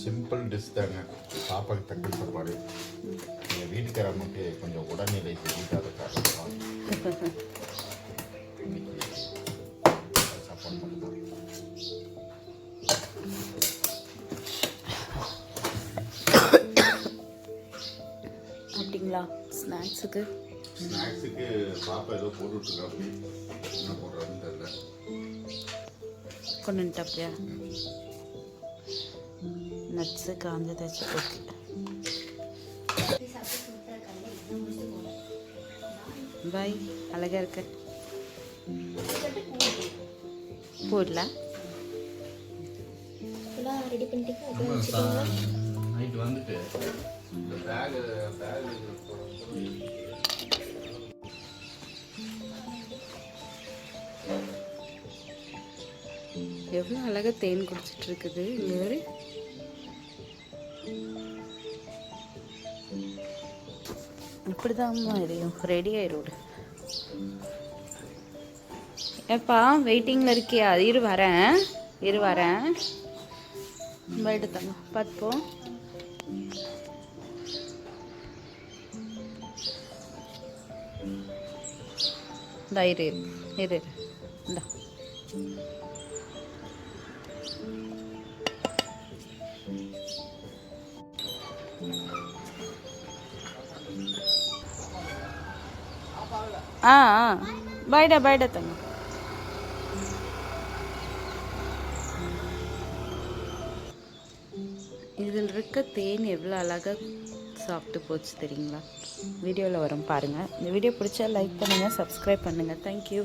Simple dish தாங்க, சாப்பாடு தக்காளி சாப்பாடு. எங்கள் வீட்டுக்காரம்மாக்கு கொஞ்சம் உடல்நிலை சரியில்லாத காரணமாக இன்னைக்கு சாப்பாடு மட்டும்தான். அப்படிங்களா? ஸ்நாக்ஸுக்கு பாப்பா ஏதோ போட்டுட்ருக்கா, அப்படி என்ன போடுறான்னு தெரியல. கொண்டு வந்துட்டு அப்படியா? நட்ஸு காஞ்சதாச்சு. ஓகே, பாய். அழகா இருக்க. போடல ரெடி பண்ணிட்டீங்க. நைட்டு வந்துட்டு இந்த பேக் எவ்வளோ அழகாக தேன் குடிச்சிட்டு இருக்குது. இங்கே ஒரு இப்படிதான் எரியும். ரெடி ஆயிரோடு. ஏப்பா வெயிட்டிங்கில் இருக்கியா? இரு வரேன். பைட்டு தாங்க பார்த்துப்போம். இந்த இரு இந்தா. பைடா தங்க. இதில் இருக்க தேன் எவ்வளோ அழகாக சாப்பிட்டு போச்சு தெரியுங்களா? வீடியோவில் வரும் பாருங்கள். இந்த வீடியோ பிடிச்சா லைக் பண்ணுங்கள், சப்ஸ்கிரைப் பண்ணுங்கள். தேங்க்யூ.